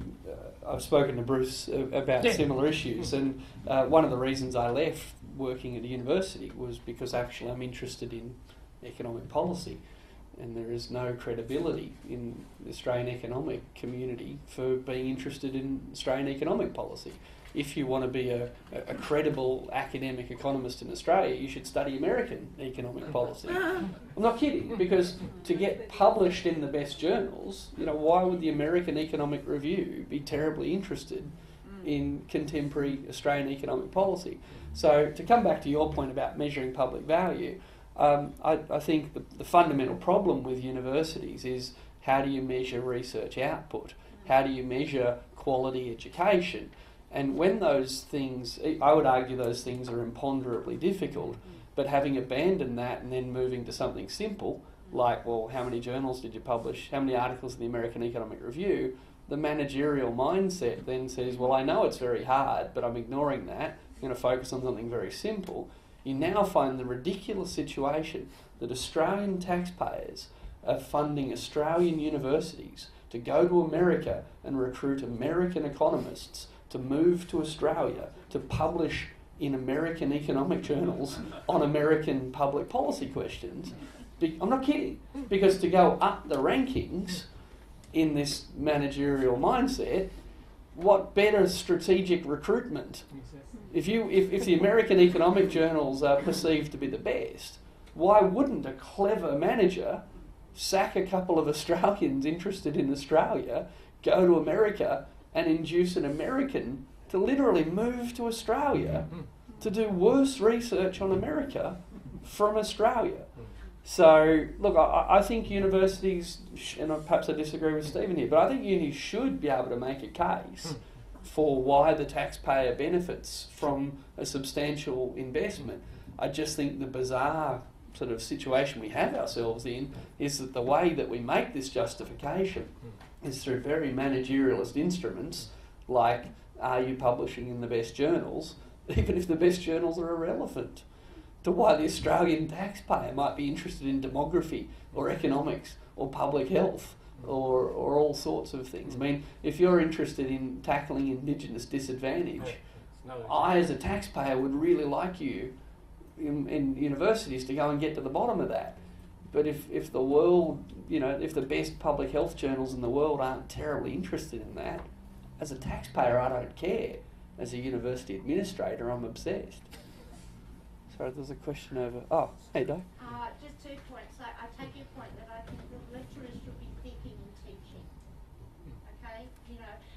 I've spoken to Bruce about similar issues, and one of the reasons I left working at a university was because actually I'm interested in economic policy, and there is no credibility in the Australian economic community for being interested in Australian economic policy. If you want to be a credible academic economist in Australia, you should study American economic policy. I'm not kidding, because to get published in the best journals, why would the American Economic Review be terribly interested in contemporary Australian economic policy? So to come back to your point about measuring public value, I think the fundamental problem with universities is, how do you measure research output? How do you measure quality education? And when those things, I would argue those things are imponderably difficult, but having abandoned that and then moving to something simple, like, well, how many journals did you publish? How many articles in the American Economic Review? The managerial mindset then says, well, I know it's very hard, but I'm ignoring that. I'm going to focus on something very simple. You now find the ridiculous situation that Australian taxpayers are funding Australian universities to go to America and recruit American economists to move to Australia to publish in American economic journals on American public policy questions. I'm not kidding, because to go up the rankings in this managerial mindset, what better strategic recruitment? If the American economic journals are perceived to be the best, why wouldn't a clever manager sack a couple of Australians interested in Australia, go to America and induce an American to literally move to Australia to do worse research on America from Australia? So, look, I think universities, and perhaps I disagree with Stephen here, but I think unis should be able to make a case for why the taxpayer benefits from a substantial investment. I just think the bizarre sort of situation we have ourselves in is that the way that we make this justification is through very managerialist instruments, like, are you publishing in the best journals, even if the best journals are irrelevant to why the Australian taxpayer might be interested in demography or economics or public health or all sorts of things. I mean, if you're interested in tackling Indigenous disadvantage, I as a taxpayer would really like you in universities to go and get to the bottom of that. But if the world, if the best public health journals in the world aren't terribly interested in that, as a taxpayer I don't care. As a university administrator, I'm obsessed. Sorry, there's a question over. Oh, hey, Dave. Just 2 points. So I take your point that I think the lecturers should be thinking and teaching. Okay,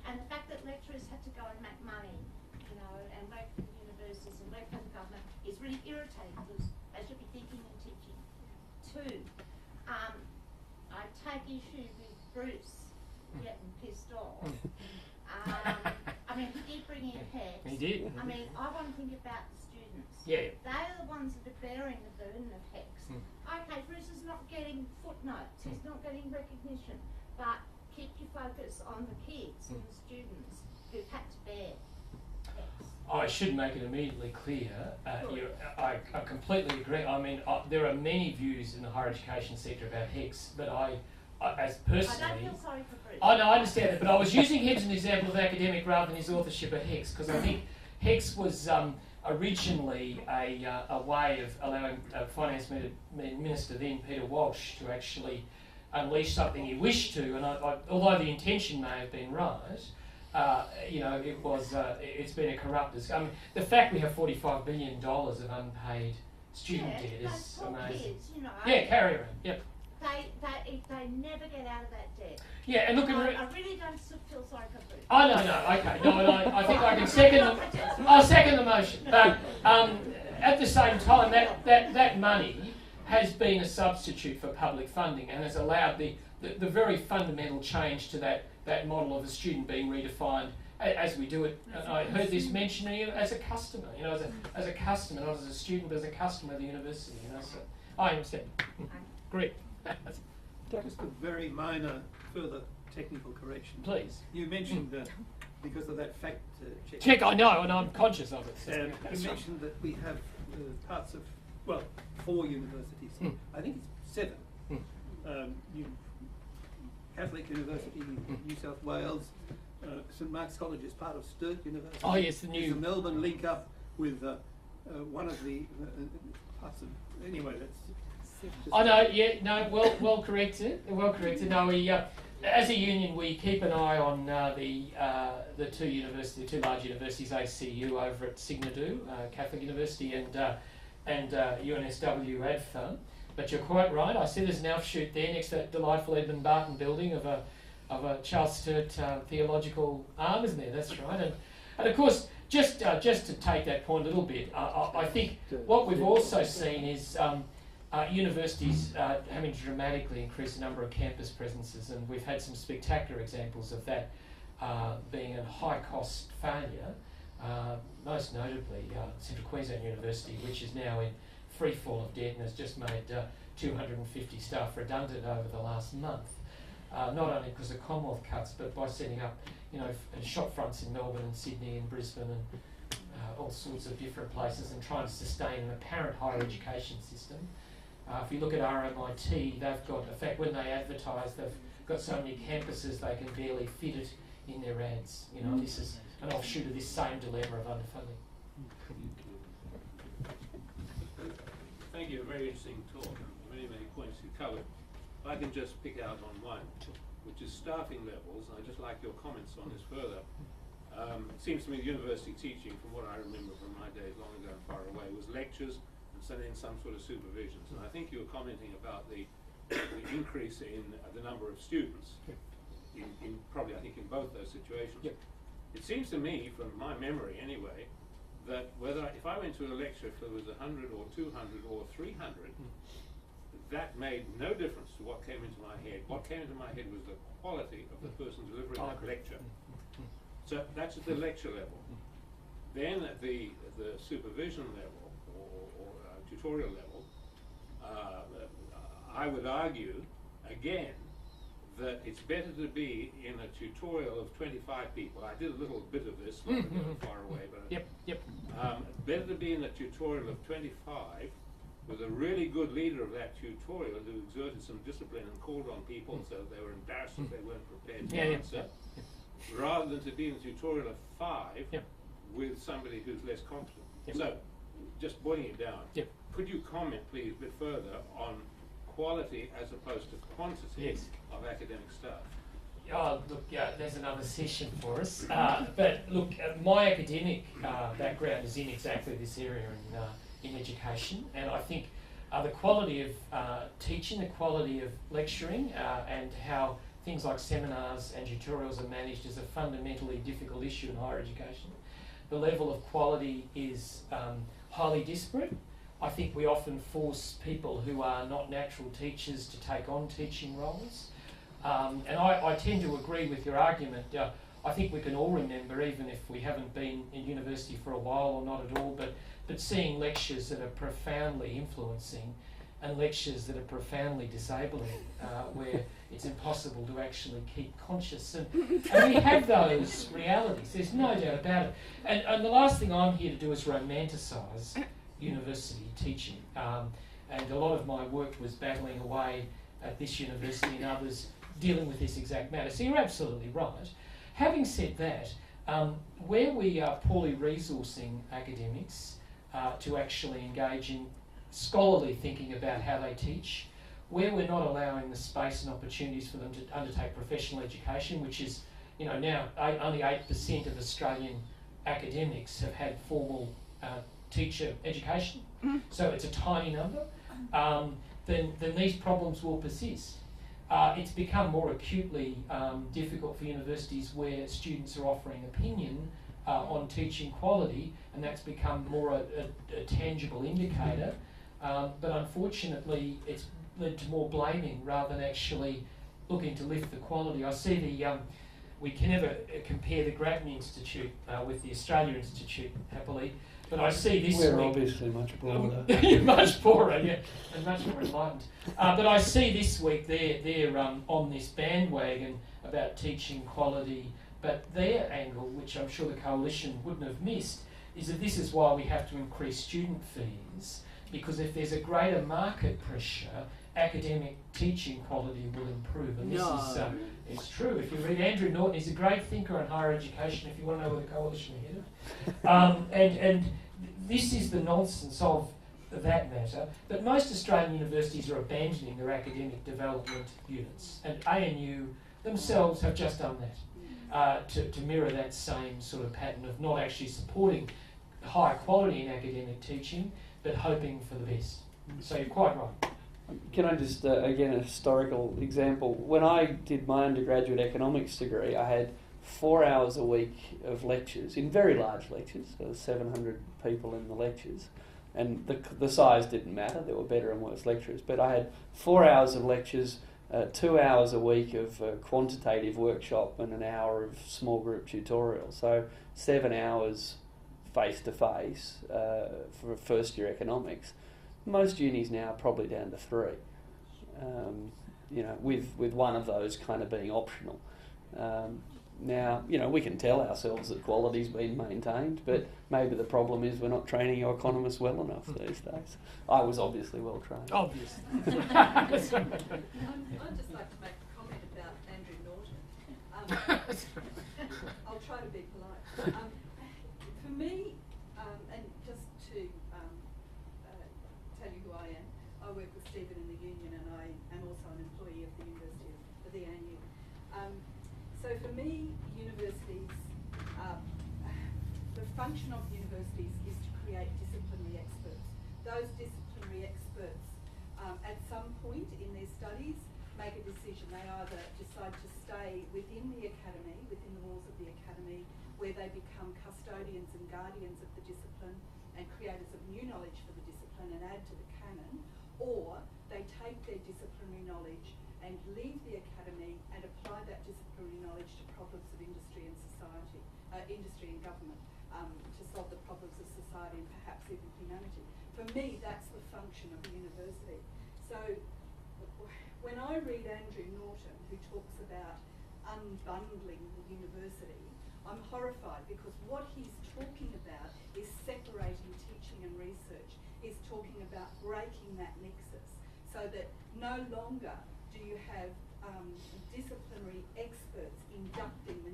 and the fact that lecturers have to go and make money, and work for universities and work for the government is really irritating, because they should be thinking and teaching. 2, I take issue with Bruce getting pissed off. He did bring in HECS. He did. I want to think about the students. Yeah. They're the ones that are bearing the burden of HECS. Okay, Bruce is not getting footnotes, he's not getting recognition, but keep your focus on the kids and the students who've had to bear HECS. I should make it immediately clear. I completely agree. There are many views in the higher education sector about HECS, but as personally, I don't feel sorry for Bruce. I know, I understand that, but I was using him as an example of academic rather than his authorship of HECS, because I think HECS was originally a way of allowing Finance Minister then, Peter Walsh, to actually unleash something he wished to, and although the intention may have been right, it's been a corrupt. The fact we have $45 billion of unpaid student debt is amazing. Kids, carry around. Yep. They never get out of that debt. Yeah, and look, I really don't feel sorry for Bruce. Oh, no, okay. No, I think I can second the motion. But at the same time, that money has been a substitute for public funding and has allowed the very fundamental change to that model of a student being redefined as we do it. I heard this mentioned as a customer, as a customer, not as a student, but as a customer of the university. So I understand. Great. Just a very minor further technical correction. Please. You mentioned because of that fact check. Check, I know, and I'm conscious of it. So You that's right. mentioned that we have parts of, well, 4 universities. I think it's 7. Catholic University, New South Wales, St Mark's College is part of Sturt University. Oh yes, the new. There's a Melbourne link up with one of the parts of. Anyway, that's. I know. Yeah. No. Well corrected. Well corrected. No. We, as a union, we keep an eye on the two large universities, ACU over at Signadu, Catholic University, and UNSW ADFA. But you're quite right. I see there's an offshoot there next to that delightful Edmund Barton building of a Charles Sturt theological arm, isn't there? That's right. And of course, just to take that point a little bit, I think what we've also seen is universities having to dramatically increase the number of campus presences, and we've had some spectacular examples of that being a high-cost failure. Most notably, Central Queensland University, which is now in free fall of debt and has just made 250 staff redundant over the last month. Not only because of Commonwealth cuts, but by setting up, shop fronts in Melbourne and Sydney and Brisbane and all sorts of different places, and trying to sustain an apparent higher education system. If you look at RMIT, they've got, in fact, when they advertise, they've got so many campuses they can barely fit it in their ads. This is an offshoot of this same dilemma of underfunding. Thank you. A very interesting talk. Many points you covered. If I can just pick out on one, which is staffing levels, and I'd just like your comments on this further. It seems to me university teaching, from what I remember from my days long ago and far away, was lectures and then some sort of supervisions. And I think you were commenting about the increase in the number of students, in probably, I think, in both those situations. Yep. It seems to me, from my memory anyway, that if I went to a lecture, if there was 100 or 200 or 300, that made no difference to what came into my head. What came into my head was the quality of the person delivering that lecture. So that's at the lecture level. Then at the supervision level or tutorial level, I would argue, again, that it's better to be in a tutorial of 25 people. I did a little bit of this, not far away, but better to be in a tutorial of 25 with a really good leader of that tutorial who exerted some discipline and called on people so they were embarrassed if they weren't prepared to answer, rather than to be in a tutorial of 5 with somebody who's less confident. So, just boiling it down, could you comment, please, a bit further on quality as opposed to quantity of academic staff? Oh, look, there's another session for us. But look, my academic background is in exactly this area in education, and I think the quality of teaching, the quality of lecturing, and how things like seminars and tutorials are managed is a fundamentally difficult issue in higher education. The level of quality is highly disparate. I think we often force people who are not natural teachers to take on teaching roles. And I tend to agree with your argument. I think we can all remember, even if we haven't been in university for a while or not at all, but seeing lectures that are profoundly influencing and lectures that are profoundly disabling, where it's impossible to actually keep conscious. And we have those realities, there's no doubt about it. And the last thing I'm here to do is romanticise university teaching. And a lot of my work was battling away at this university and others dealing with this exact matter. So you're absolutely right. Having said that, where we are poorly resourcing academics to actually engage in scholarly thinking about how they teach, where we're not allowing the space and opportunities for them to undertake professional education, which is, now only 8% of Australian academics have had formal teacher education, so it's a tiny number, then these problems will persist. It's become more acutely difficult for universities where students are offering opinion on teaching quality, and that's become more a tangible indicator. But unfortunately, it's led to more blaming rather than actually looking to lift the quality. I see we can never compare the Grattan Institute with the Australia Institute, happily, but I see this We're week... obviously much poorer. You're much poorer, yeah, and much more enlightened. But I see this week they're on this bandwagon about teaching quality But their angle, which I'm sure the Coalition wouldn't have missed, is that this is why we have to increase student fees, because if there's a greater market pressure, academic teaching quality will improve. And this is it's true. If you read Andrew Norton, he's a great thinker on higher education, if you want to know where the Coalition are headed. And this is the nonsense of that matter, that most Australian universities are abandoning their academic development units, and ANU themselves have just done that, to mirror that same sort of pattern of not actually supporting higher quality in academic teaching, but hoping for the best. So you're quite right. Can I just, again, a historical example? When I did my undergraduate economics degree, I had 4 hours a week of lectures, in very large lectures, there were 700 people in the lectures, and the size didn't matter, there were better and worse lecturers, but I had 4 hours of lectures, 2 hours a week of quantitative workshop and an hour of small group tutorial, so 7 hours face-to-face for first year economics. Most unis now are probably down to 3, with one of those kind of being optional. Now, we can tell ourselves that quality's been maintained, but maybe the problem is we're not training our economists well enough these days. I was obviously well trained. Obviously. I'd just like to make a comment about Andrew Norton. I'll try to be polite. For me, and just to tell you who I am, I work with Stephen in the union, and I am also an employee of the University of the ANU. So for me, universities, the function of universities is to create disciplinary experts. Those disciplinary experts, at some point in their studies, make a decision. They either decide to stay within the academy, within the walls of the academy, where they become custodians and guardians of the discipline and creators of new knowledge for the discipline and add to the canon, or they take their disciplinary knowledge and leave the academy and apply that disciplinary knowledge to problems of industry and society, industry and government, to solve the problems of society and perhaps even humanity. For me, that's the function of a university. So when I read Andrew Norton, who talks about unbundling the university, I'm horrified, because what he's talking about is separating teaching and research. He's talking about breaking that nexus so that no longer do you have disciplinary experts inducting the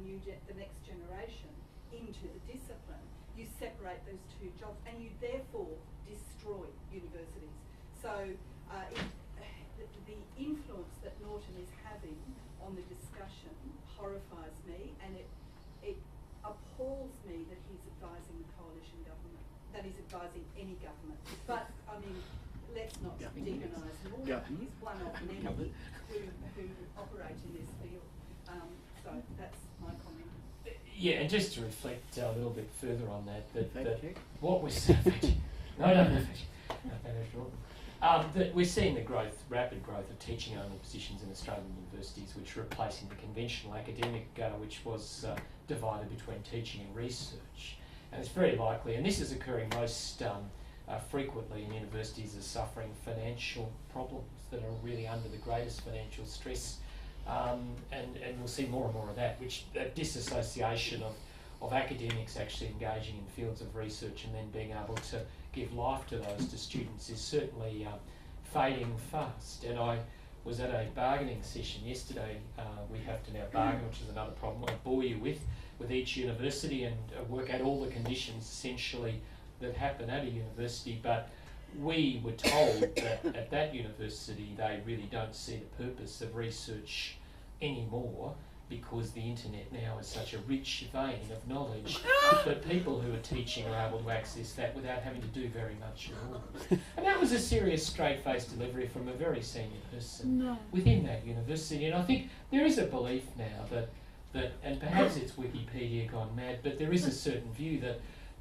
next generation into the discipline. You separate those two jobs, and you therefore destroy universities. So the influence that Norton is having on the discussion horrifies me, and it appalls me that he's advising the coalition government, that he's advising any government. But, I mean, let's not demonise Norton. He's one of many who operate in this field. So that's my comment. Yeah, and just to reflect a little bit further on that what we're seeing, that we're seeing the rapid growth of teaching-only positions in Australian universities, which are replacing the conventional academic, which was divided between teaching and research. And it's very likely, and this is occurring most frequently in universities, are suffering financial problems that are really under the greatest financial stress. And we'll see more and more of that, which disassociation of academics actually engaging in fields of research and then being able to give life to those to students is certainly fading fast. And I was at a bargaining session yesterday. We have to now bargain, which is another problem I bore you with each university, and work out all the conditions essentially that happen at a university. But we were told that at that university they really don't see the purpose of research anymore, because the internet now is such a rich vein of knowledge that people who are teaching are able to access that without having to do very much at all. And that was a serious, straight-faced delivery from a very senior person within that university. And I think there is a belief now that, and perhaps it's Wikipedia gone mad, but there is a certain view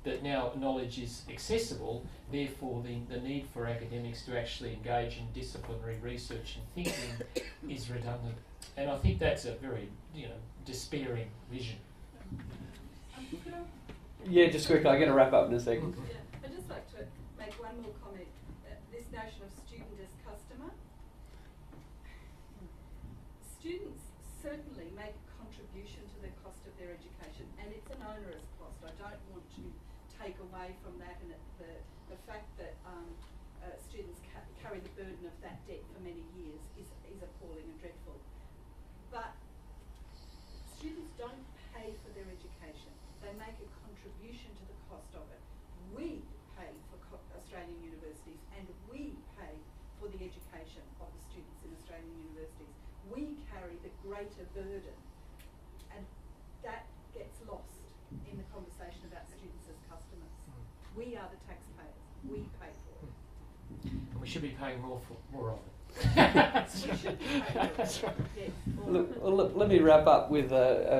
that now knowledge is accessible, therefore the need for academics to actually engage in disciplinary research and thinking is redundant. And I think that's a very, despairing vision. Yeah, just quickly, I'm going to wrap up in a second. Yeah, I'd just like to make one more comment. This notion of student as customer. Students certainly make a contribution to the cost of their education, and it's an onerous cost. I don't want to take away from that, and the fact that students carry the burden of that debt for many years is appalling and dreadful. But students don't pay for their education. They make a contribution to the cost of it. We pay for Australian universities, and we pay for the education of the students in Australian universities. We carry the greater burden, and that gets lost in the conversation about students as customers. We are the taxpayers. We pay for it. And we should be paying more of it. We should be paying for it. That's right. Yes. Look, let me wrap up with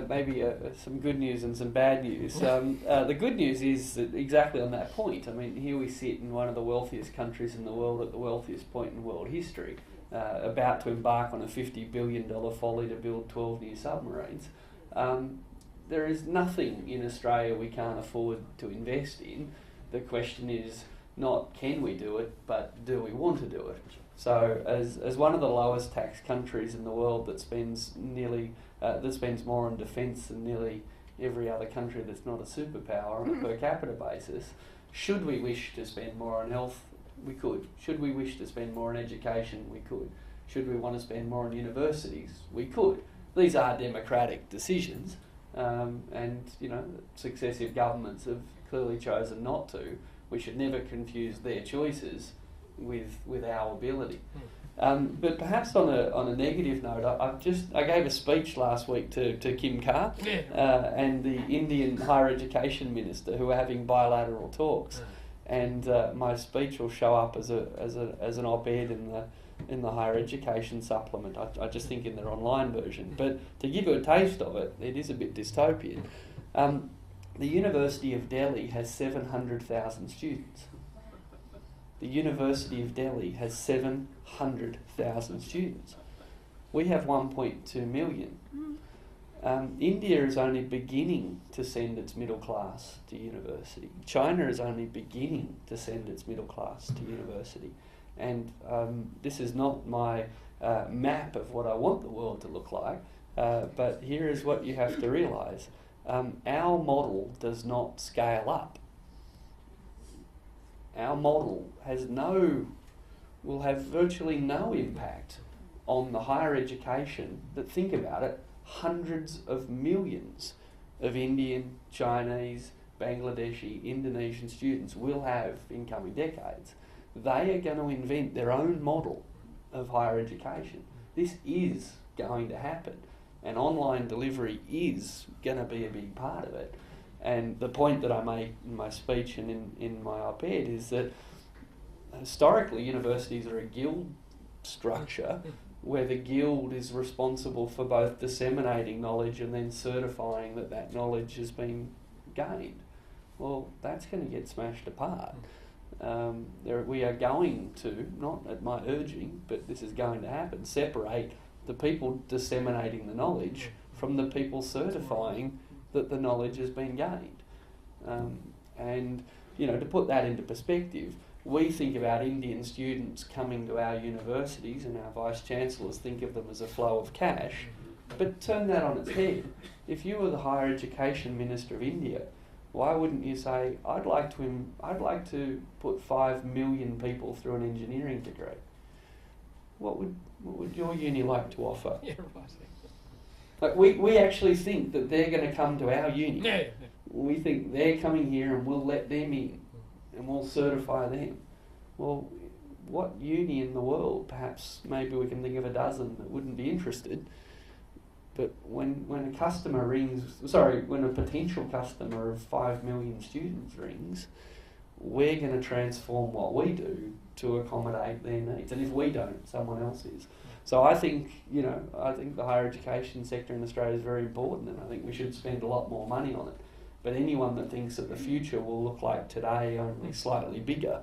maybe some good news and some bad news. The good news is that exactly on that point. I mean, here we sit in one of the wealthiest countries in the world at the wealthiest point in world history, about to embark on a $50 billion folly to build 12 new submarines. There is nothing in Australia we can't afford to invest in. The question is not can we do it, but do we want to do it? So, as one of the lowest tax countries in the world that spends more on defence than nearly every other country that's not a superpower on a per capita basis, should we wish to spend more on health, we could. Should we wish to spend more on education, we could. Should we want to spend more on universities, we could. These are democratic decisions, and successive governments have clearly chosen not to. We should never confuse their choices with our ability. But perhaps on a negative note, I gave a speech last week to Kim Carr and the Indian higher education minister, who are having bilateral talks, and my speech will show up as an op-ed in the higher education supplement. I just think in their online version. But to give you a taste of it, it is a bit dystopian. The University of Delhi has 700,000 students. The University of Delhi has 700,000 students. We have 1.2 million. India is only beginning to send its middle class to university. China is only beginning to send its middle class to university. And this is not my map of what I want the world to look like, but here is what you have to realise. Our model does not scale up. Our model will have virtually no impact on the higher education that, think about it, hundreds of millions of Indian, Chinese, Bangladeshi, Indonesian students will have in coming decades. They are going to invent their own model of higher education. This is going to happen, and online delivery is going to be a big part of it. And the point that I made in my speech and in my op-ed is that historically universities are a guild structure where the guild is responsible for both disseminating knowledge and then certifying that knowledge has been gained. Well, that's going to get smashed apart. We are going to, not at my urging, but this is going to happen, separate the people disseminating the knowledge from the people certifying that the knowledge has been gained. And to put that into perspective, we think about Indian students coming to our universities, and our vice-chancellors think of them as a flow of cash. But turn that on its head. If you were the higher education minister of India, why wouldn't you say, I'd like to put 5 million people through an engineering degree? What would your uni like to offer? Yeah, right. Like we actually think that they're going to come to our uni. Yeah. We think they're coming here and we'll let them in and we'll certify them. Well, what uni in the world, perhaps maybe we can think of a dozen that wouldn't be interested, but when a potential customer of 5 million students rings, we're going to transform what we do to accommodate their needs. And if we don't, someone else is. So I think the higher education sector in Australia is very important, and I think we should spend a lot more money on it. But anyone that thinks that the future will look like today, only slightly bigger,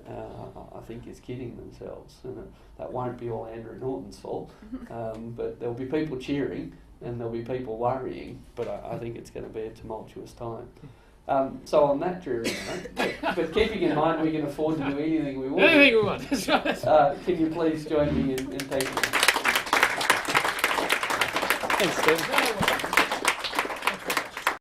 I think is kidding themselves. And that won't be all Andrew Norton's fault, but there'll be people cheering and there'll be people worrying, but I think it's going to be a tumultuous time. So on that dreary note, but keeping in mind we can afford to do anything we want. Anything we want, that's right. Can you please join me in thanking you? Thanks, Steve.